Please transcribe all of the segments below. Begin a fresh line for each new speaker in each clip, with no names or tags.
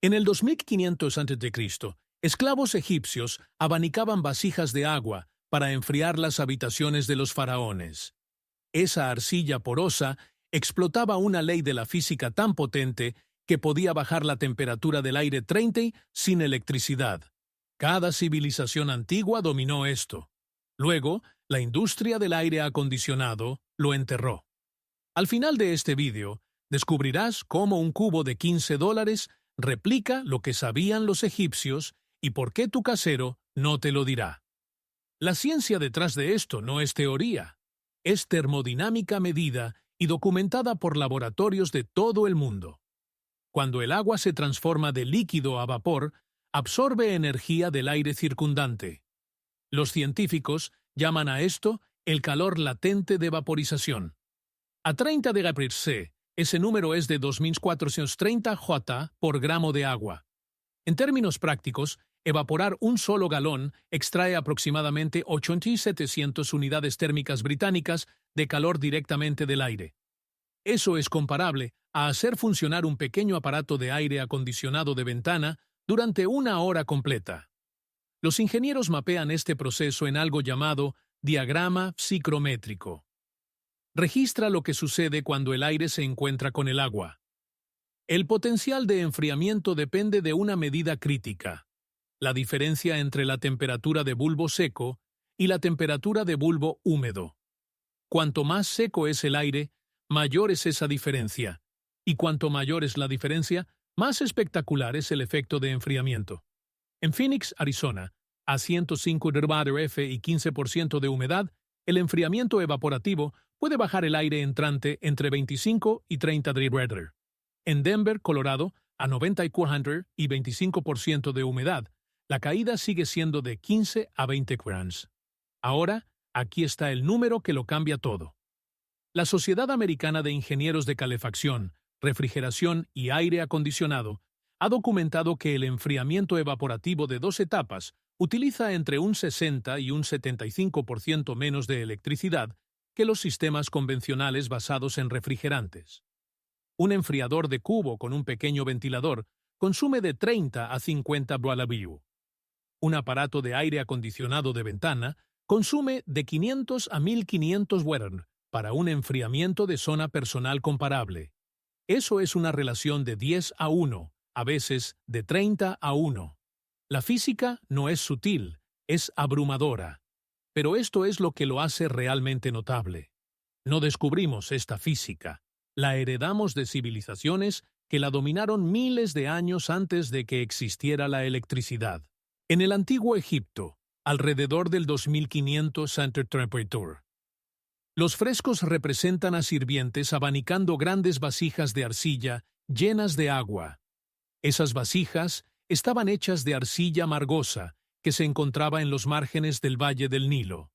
En el 2500 a.C., esclavos egipcios abanicaban vasijas de agua para enfriar las habitaciones de los faraones. Esa arcilla porosa explotaba una ley de la física tan potente que podía bajar la temperatura del aire 30 sin electricidad. Cada civilización antigua dominó esto. Luego, la industria del aire acondicionado lo enterró. Al final de este vídeo, descubrirás cómo un cubo de $15 replica lo que sabían los egipcios y por qué tu casero no te lo dirá. La ciencia detrás de esto no es teoría, es termodinámica medida y documentada por laboratorios de todo el mundo. Cuando el agua se transforma de líquido a vapor, absorbe energía del aire circundante. Los científicos llaman a esto el calor latente de vaporización. A 30 de abril C, ese número es de 2430 J por gramo de agua. En términos prácticos, evaporar un solo galón extrae aproximadamente 8.700 unidades térmicas británicas de calor directamente del aire. Eso es comparable a hacer funcionar un pequeño aparato de aire acondicionado de ventana durante una hora completa. Los ingenieros mapean este proceso en algo llamado diagrama psicométrico. Registra lo que sucede cuando el aire se encuentra con el agua. El potencial de enfriamiento depende de una medida crítica, la diferencia entre la temperatura de bulbo seco y la temperatura de bulbo húmedo. Cuanto más seco es el aire, mayor es esa diferencia, y cuanto mayor es la diferencia, más espectacular es el efecto de enfriamiento. En Phoenix, Arizona, a 105 F y 15% de humedad, el enfriamiento evaporativo puede bajar el aire entrante entre 25 y 30 degrees. En Denver, Colorado, a 94 y 25% de humedad, la caída sigue siendo de 15 a 20 grams. Ahora, aquí está el número que lo cambia todo. La Sociedad Americana de Ingenieros de Calefacción, Refrigeración y Aire Acondicionado ha documentado que el enfriamiento evaporativo de 2 etapas utiliza entre un 60 y un 75% menos de electricidad que los sistemas convencionales basados en refrigerantes. Un enfriador de cubo con un pequeño ventilador consume de 30 a 50 BWh. Un aparato de aire acondicionado de ventana consume de 500 a 1500 Wh para un enfriamiento de zona personal comparable. Eso es una relación de 10 a 1, a veces de 30 a 1. La física no es sutil, es abrumadora. Pero esto es lo que lo hace realmente notable. No descubrimos esta física, la heredamos de civilizaciones que la dominaron miles de años antes de que existiera la electricidad. En el antiguo Egipto, alrededor del 2500 a.C., los frescos representan a sirvientes abanicando grandes vasijas de arcilla llenas de agua. Esas vasijas estaban hechas de arcilla margosa que se encontraba en los márgenes del valle del Nilo.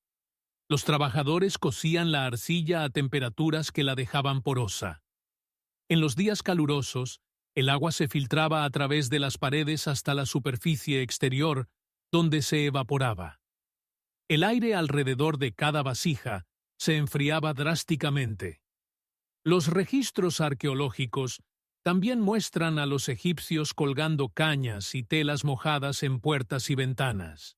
Los trabajadores cocían la arcilla a temperaturas que la dejaban porosa. En los días calurosos, el agua se filtraba a través de las paredes hasta la superficie exterior, donde se evaporaba. El aire alrededor de cada vasija se enfriaba drásticamente. Los registros arqueológicos también muestran a los egipcios colgando cañas y telas mojadas en puertas y ventanas.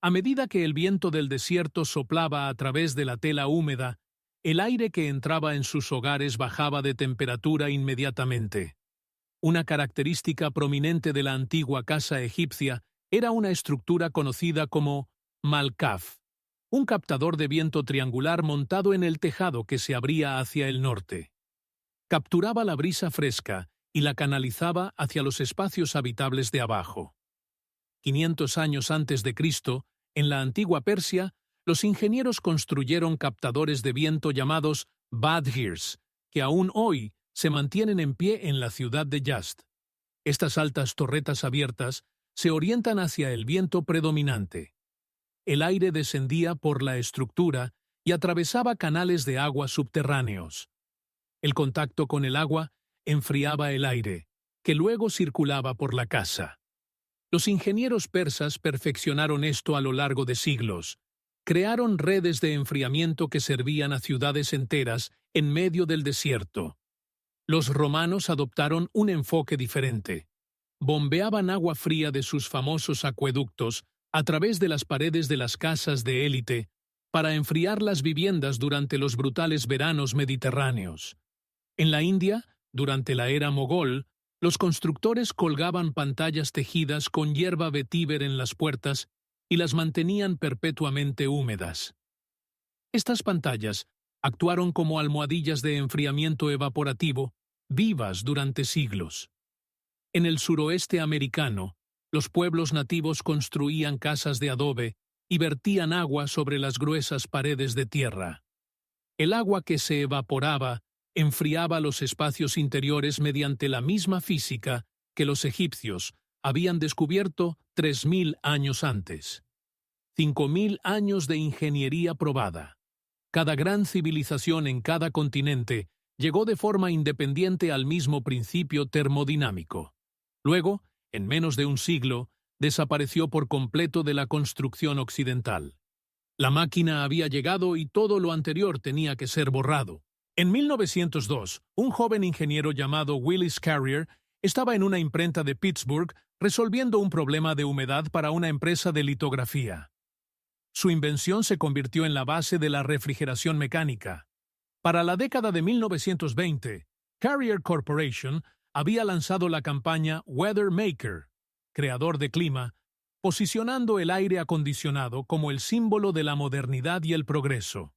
A medida que el viento del desierto soplaba a través de la tela húmeda, el aire que entraba en sus hogares bajaba de temperatura inmediatamente. Una característica prominente de la antigua casa egipcia era una estructura conocida como malkaf, un captador de viento triangular montado en el tejado que se abría hacia el norte. Capturaba la brisa fresca y la canalizaba hacia los espacios habitables de abajo. 500 años antes de Cristo, en la antigua Persia, los ingenieros construyeron captadores de viento llamados badhirs, que aún hoy se mantienen en pie en la ciudad de Yazd. Estas altas torretas abiertas se orientan hacia el viento predominante. El aire descendía por la estructura y atravesaba canales de agua subterráneos. El contacto con el agua enfriaba el aire, que luego circulaba por la casa. Los ingenieros persas perfeccionaron esto a lo largo de siglos. Crearon redes de enfriamiento que servían a ciudades enteras en medio del desierto. Los romanos adoptaron un enfoque diferente. bombeaban agua fría de sus famosos acueductos a través de las paredes de las casas de élite para enfriar las viviendas durante los brutales veranos mediterráneos. En la India, durante la era mogol, los constructores colgaban pantallas tejidas con hierba vetiver en las puertas y las mantenían perpetuamente húmedas. Estas pantallas actuaron como almohadillas de enfriamiento evaporativo, vivas durante siglos. En el suroeste americano, los pueblos nativos construían casas de adobe y vertían agua sobre las gruesas paredes de tierra. El agua que se evaporaba enfriaba los espacios interiores mediante la misma física que los egipcios habían descubierto 3.000 años antes. 5.000 años de ingeniería probada. Cada gran civilización en cada continente llegó de forma independiente al mismo principio termodinámico. Luego, en menos de un siglo, desapareció por completo de la construcción occidental. La máquina había llegado y todo lo anterior tenía que ser borrado. En 1902, un joven ingeniero llamado Willis Carrier estaba en una imprenta de Pittsburgh resolviendo un problema de humedad para una empresa de litografía. Su invención se convirtió en la base de la refrigeración mecánica. Para la década de 1920, Carrier Corporation había lanzado la campaña Weather Maker, creador de clima, posicionando el aire acondicionado como el símbolo de la modernidad y el progreso.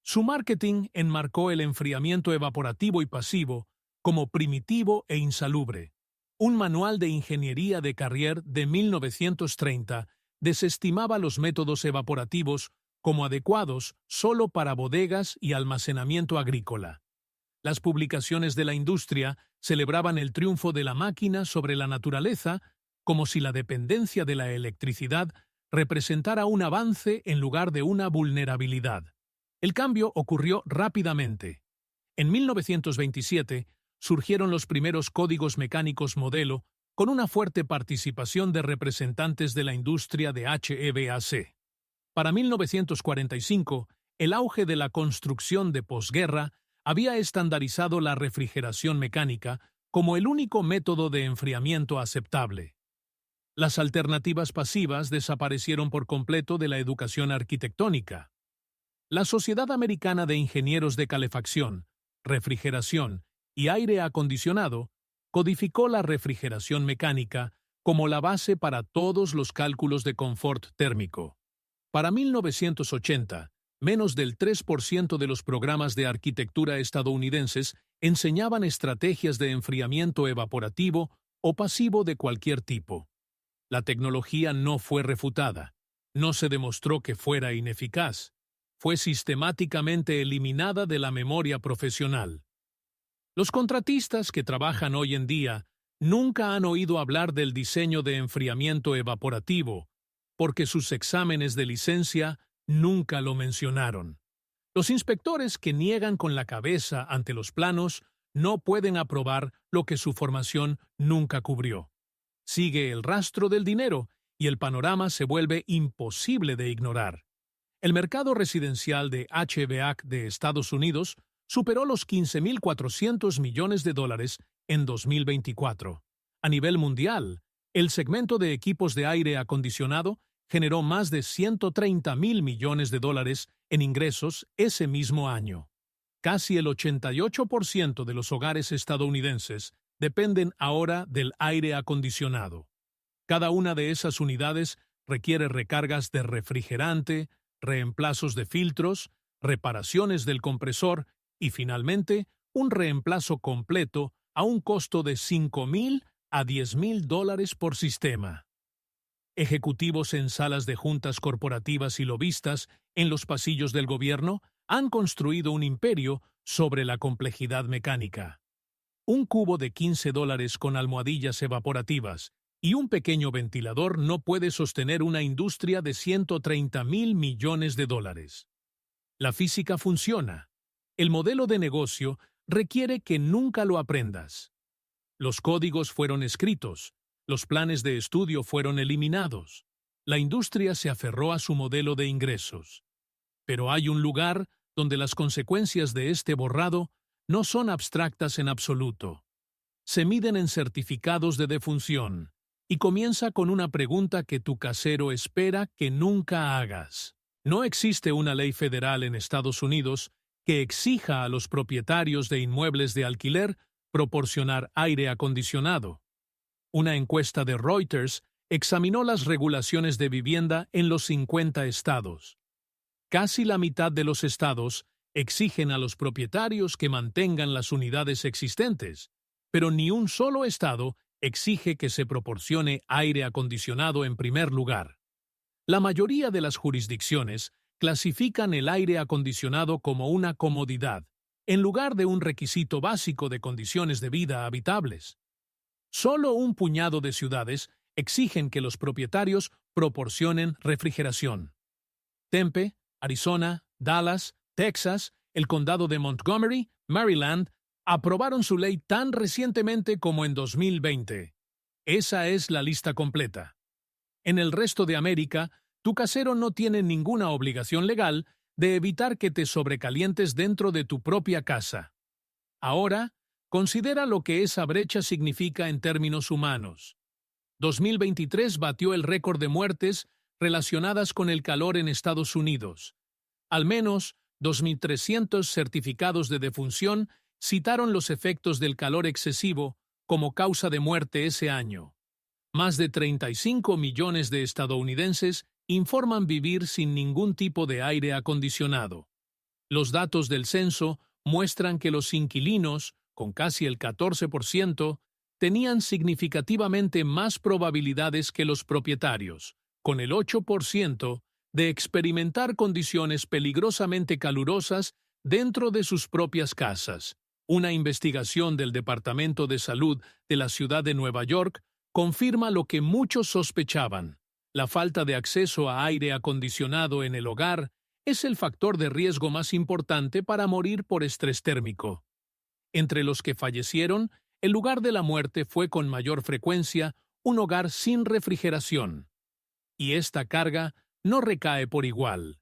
Su marketing enmarcó el enfriamiento evaporativo y pasivo como primitivo e insalubre. Un manual de ingeniería de Carrier de 1930 desestimaba los métodos evaporativos como adecuados solo para bodegas y almacenamiento agrícola. Las publicaciones de la industria celebraban el triunfo de la máquina sobre la naturaleza, como si la dependencia de la electricidad representara un avance en lugar de una vulnerabilidad. El cambio ocurrió rápidamente. En 1927 surgieron los primeros códigos mecánicos modelo con una fuerte participación de representantes de la industria de HVAC. Para 1945, el auge de la construcción de posguerra había estandarizado la refrigeración mecánica como el único método de enfriamiento aceptable. Las alternativas pasivas desaparecieron por completo de la educación arquitectónica. La Sociedad Americana de Ingenieros de Calefacción, Refrigeración y Aire Acondicionado codificó la refrigeración mecánica como la base para todos los cálculos de confort térmico. Para 1980, menos del 3% de los programas de arquitectura estadounidenses enseñaban estrategias de enfriamiento evaporativo o pasivo de cualquier tipo. La tecnología no fue refutada, no se demostró que fuera ineficaz, fue sistemáticamente eliminada de la memoria profesional. Los contratistas que trabajan hoy en día nunca han oído hablar del diseño de enfriamiento evaporativo, porque sus exámenes de licencia nunca lo mencionaron. Los inspectores que niegan con la cabeza ante los planos no pueden aprobar lo que su formación nunca cubrió. Sigue el rastro del dinero y el panorama se vuelve imposible de ignorar. El mercado residencial de HVAC de Estados Unidos superó los $15.400 millones en 2024. A nivel mundial, el segmento de equipos de aire acondicionado generó más de $130.000 millones en ingresos ese mismo año. Casi el 88% de los hogares estadounidenses dependen ahora del aire acondicionado. Cada una de esas unidades requiere recargas de refrigerante, reemplazos de filtros, reparaciones del compresor y, finalmente, un reemplazo completo a un costo de $5.000 a $10.000 por sistema. Ejecutivos en salas de juntas corporativas y lobistas en los pasillos del gobierno han construido un imperio sobre la complejidad mecánica. Un cubo de $15 con almohadillas evaporativas y un pequeño ventilador no puede sostener una industria de $130.000 millones. La física funciona. El modelo de negocio requiere que nunca lo aprendas. Los códigos fueron escritos, los planes de estudio fueron eliminados. La industria se aferró a su modelo de ingresos. Pero hay un lugar donde las consecuencias de este borrado no son abstractas en absoluto. se miden en certificados de defunción y comienza con una pregunta que tu casero espera que nunca hagas. No existe una ley federal en Estados Unidos que exija a los propietarios de inmuebles de alquiler proporcionar aire acondicionado. Una encuesta de Reuters examinó las regulaciones de vivienda en los 50 estados. Casi la mitad de los estados exigen a los propietarios que mantengan las unidades existentes, pero ni un solo estado exige que se proporcione aire acondicionado en primer lugar. La mayoría de las jurisdicciones clasifican el aire acondicionado como una comodidad, en lugar de un requisito básico de condiciones de vida habitables. Solo un puñado de ciudades exigen que los propietarios proporcionen refrigeración. Tempe, Arizona, Dallas, Texas, el condado de Montgomery, Maryland, aprobaron su ley tan recientemente como en 2020. Esa es la lista completa. En el resto de América, tu casero no tiene ninguna obligación legal de evitar que te sobrecalientes dentro de tu propia casa. Ahora, considera lo que esa brecha significa en términos humanos. 2023 batió el récord de muertes relacionadas con el calor en Estados Unidos. Al menos 2.300 certificados de defunción citaron los efectos del calor excesivo como causa de muerte ese año. Más de 35 millones de estadounidenses informan vivir sin ningún tipo de aire acondicionado. Los datos del censo muestran que los inquilinos, con casi el 14%, tenían significativamente más probabilidades que los propietarios, con el 8%, de experimentar condiciones peligrosamente calurosas dentro de sus propias casas. Una investigación del Departamento de Salud de la ciudad de Nueva York confirma lo que muchos sospechaban. La falta de acceso a aire acondicionado en el hogar es el factor de riesgo más importante para morir por estrés térmico. Entre los que fallecieron, el lugar de la muerte fue con mayor frecuencia un hogar sin refrigeración. Y esta carga no recae por igual.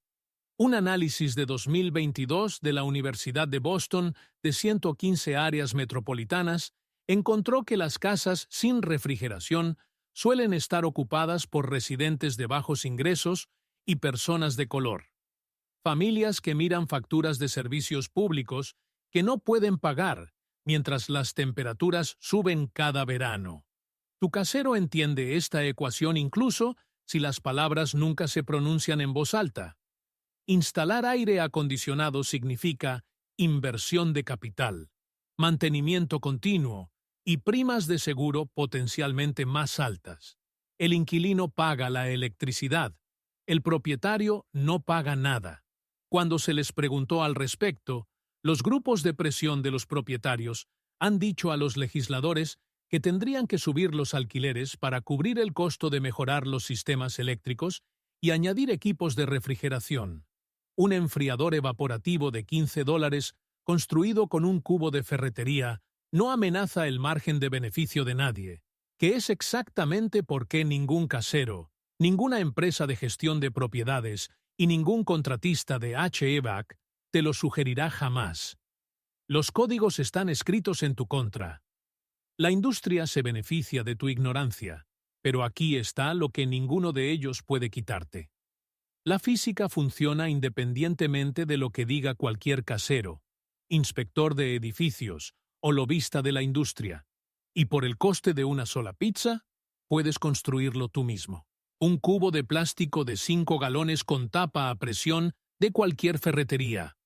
Un análisis de 2022 de la Universidad de Boston de 115 áreas metropolitanas encontró que las casas sin refrigeración suelen estar ocupadas por residentes de bajos ingresos y personas de color. Familias que miran facturas de servicios públicos que no pueden pagar mientras las temperaturas suben cada verano. Tu casero entiende esta ecuación incluso si las palabras nunca se pronuncian en voz alta. Instalar aire acondicionado significa inversión de capital, mantenimiento continuo y primas de seguro potencialmente más altas. El inquilino paga la electricidad, el propietario no paga nada. Cuando se les preguntó al respecto, los grupos de presión de los propietarios han dicho a los legisladores que tendrían que subir los alquileres para cubrir el costo de mejorar los sistemas eléctricos y añadir equipos de refrigeración. Un enfriador evaporativo de $15 construido con un cubo de ferretería no amenaza el margen de beneficio de nadie, que es exactamente por qué ningún casero, ninguna empresa de gestión de propiedades y ningún contratista de HVAC te lo sugerirá jamás. Los códigos están escritos en tu contra. La industria se beneficia de tu ignorancia, pero aquí está lo que ninguno de ellos puede quitarte. La física funciona independientemente de lo que diga cualquier casero, inspector de edificios o lobista de la industria, y por el coste de una sola pizza, puedes construirlo tú mismo. Un cubo de plástico de 5 galones con tapa a presión de cualquier ferretería.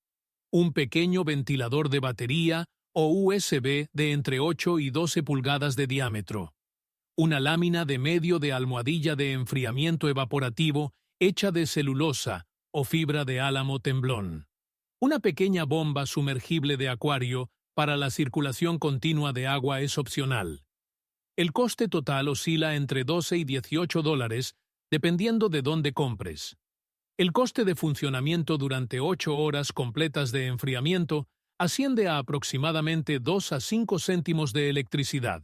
Un pequeño ventilador de batería o USB de entre 8 y 12 pulgadas de diámetro. Una lámina de medio de almohadilla de enfriamiento evaporativo hecha de celulosa o fibra de álamo temblón. Una pequeña bomba sumergible de acuario para la circulación continua de agua es opcional. El coste total oscila entre $12 y $18, dependiendo de dónde compres. El coste de funcionamiento durante 8 horas completas de enfriamiento asciende a aproximadamente 2 a 5 céntimos de electricidad.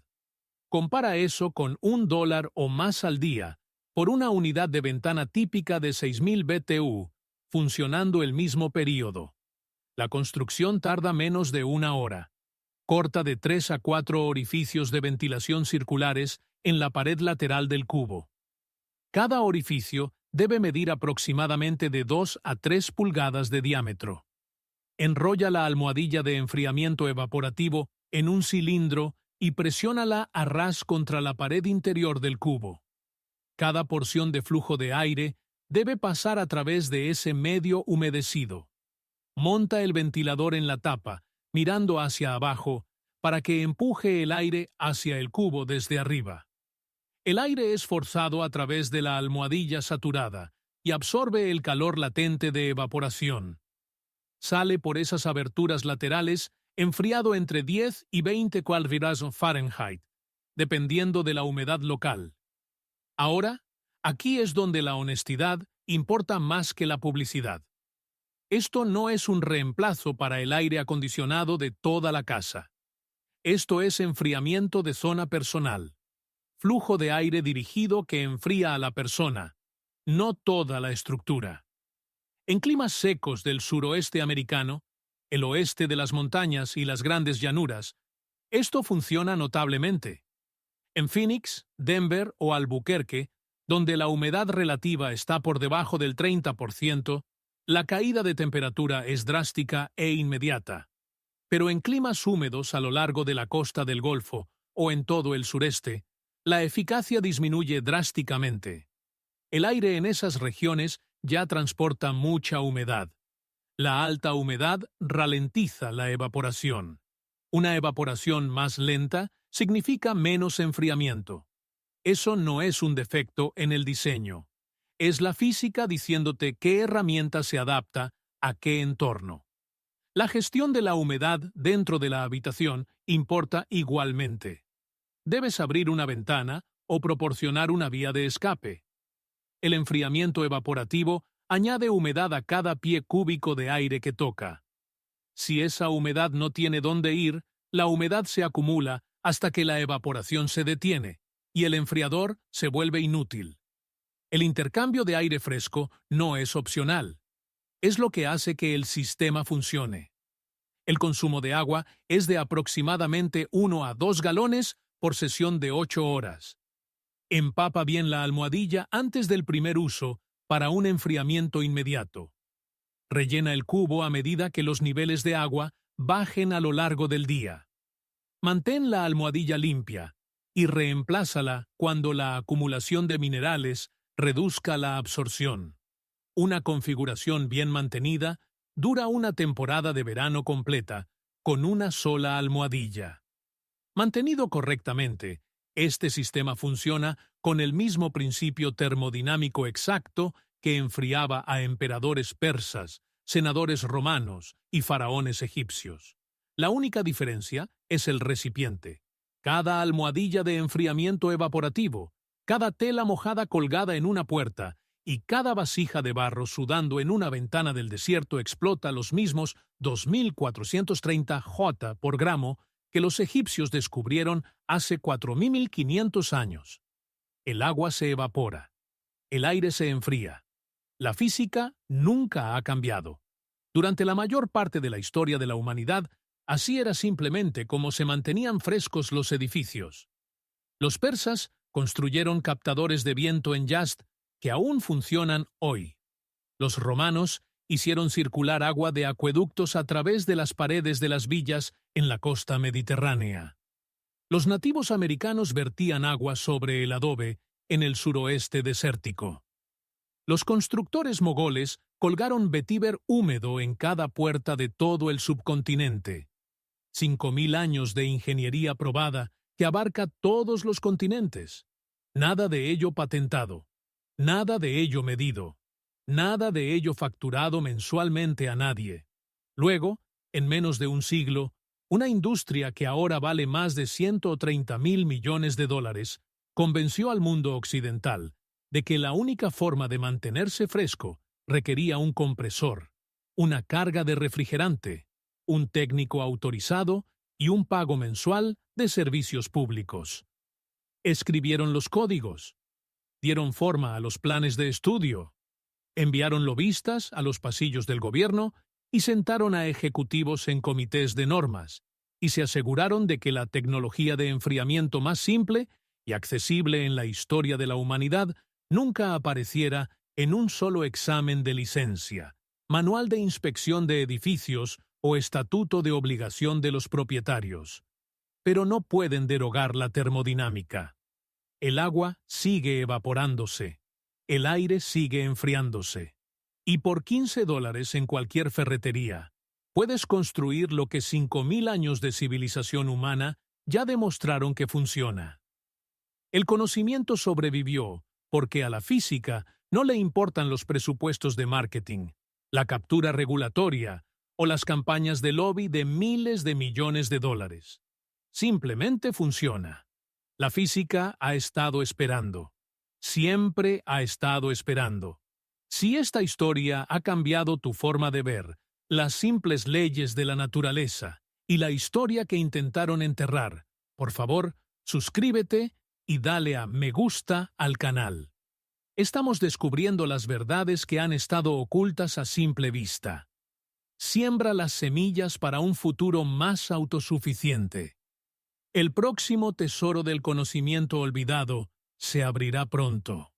Compara eso con $1 o más al día por una unidad de ventana típica de 6.000 BTU, funcionando el mismo período. La construcción tarda menos de 1 hora. corta de 3 a 4 orificios de ventilación circulares en la pared lateral del cubo. Cada orificio debe medir aproximadamente de 2 a 3 pulgadas de diámetro. Enrolla la almohadilla de enfriamiento evaporativo en un cilindro y presiónala a ras contra la pared interior del cubo. Cada porción de flujo de aire debe pasar a través de ese medio humedecido. Monta el ventilador en la tapa, mirando hacia abajo, para que empuje el aire hacia el cubo desde arriba. El aire es forzado a través de la almohadilla saturada y absorbe el calor latente de evaporación. Sale por esas aberturas laterales enfriado entre 10 y 20 grados Fahrenheit, dependiendo de la humedad local. Ahora, aquí es donde la honestidad importa más que la publicidad. Esto no es un reemplazo para el aire acondicionado de toda la casa. Esto es enfriamiento de zona personal. Flujo de aire dirigido que enfría a la persona, no toda la estructura. En climas secos del suroeste americano, el oeste de las montañas y las grandes llanuras, esto funciona notablemente. En Phoenix, Denver o Albuquerque, donde la humedad relativa está por debajo del 30%, la caída de temperatura es drástica e inmediata. Pero en climas húmedos a lo largo de la costa del Golfo o en todo el sureste, la eficacia disminuye drásticamente. El aire en esas regiones ya transporta mucha humedad. La alta humedad ralentiza la evaporación. Una evaporación más lenta significa menos enfriamiento. Eso no es un defecto en el diseño. Es la física diciéndote qué herramienta se adapta a qué entorno. La gestión de la humedad dentro de la habitación importa igualmente. Debes abrir una ventana o proporcionar una vía de escape. El enfriamiento evaporativo añade humedad a cada pie cúbico de aire que toca. Si esa humedad no tiene dónde ir, la humedad se acumula hasta que la evaporación se detiene y el enfriador se vuelve inútil. El intercambio de aire fresco no es opcional. Es lo que hace que el sistema funcione. El consumo de agua es de aproximadamente 1 a 2 galones por sesión de 8 horas. Empapa bien la almohadilla antes del primer uso para un enfriamiento inmediato. Rellena el cubo a medida que los niveles de agua bajen a lo largo del día. Mantén la almohadilla limpia y reemplázala cuando la acumulación de minerales reduzca la absorción. Una configuración bien mantenida dura una temporada de verano completa con una sola almohadilla. Mantenido correctamente, este sistema funciona con el mismo principio termodinámico exacto que enfriaba a emperadores persas, senadores romanos y faraones egipcios. La única diferencia es el recipiente. Cada almohadilla de enfriamiento evaporativo, cada tela mojada colgada en una puerta y cada vasija de barro sudando en una ventana del desierto explota los mismos 2.430 J por gramo que los egipcios descubrieron hace 4.500 años. El agua se evapora. El aire se enfría. La física nunca ha cambiado. Durante la mayor parte de la historia de la humanidad, así era simplemente como se mantenían frescos los edificios. Los persas construyeron captadores de viento en Yazd que aún funcionan hoy. Los romanos hicieron circular agua de acueductos a través de las paredes de las villas en la costa mediterránea. Los nativos americanos vertían agua sobre el adobe en el suroeste desértico. Los constructores mogoles colgaron vetiver húmedo en cada puerta de todo el subcontinente. 5.000 años de ingeniería probada que abarca todos los continentes. Nada de ello patentado. Nada de ello medido. Nada de ello facturado mensualmente a nadie. Luego, en menos de un siglo, una industria que ahora vale más de 130.000 millones de dólares convenció al mundo occidental de que la única forma de mantenerse fresco requería un compresor, una carga de refrigerante, un técnico autorizado y un pago mensual de servicios públicos. Escribieron los códigos, dieron forma a los planes de estudio, enviaron lobistas a los pasillos del gobierno y sentaron a ejecutivos en comités de normas, y se aseguraron de que la tecnología de enfriamiento más simple y accesible en la historia de la humanidad nunca apareciera en un solo examen de licencia, manual de inspección de edificios o estatuto de obligación de los propietarios. Pero no pueden derogar la termodinámica. El agua sigue evaporándose, el aire sigue enfriándose. Y por $15 en cualquier ferretería, puedes construir lo que 5.000 años de civilización humana ya demostraron que funciona. El conocimiento sobrevivió porque a la física no le importan los presupuestos de marketing, la captura regulatoria o las campañas de lobby de miles de millones de dólares. Simplemente funciona. La física ha estado esperando. Siempre ha estado esperando. Si esta historia ha cambiado tu forma de ver las simples leyes de la naturaleza y la historia que intentaron enterrar, por favor, suscríbete y dale a me gusta al canal. Estamos descubriendo las verdades que han estado ocultas a simple vista. Siembra las semillas para un futuro más autosuficiente. El próximo tesoro del conocimiento olvidado se abrirá pronto.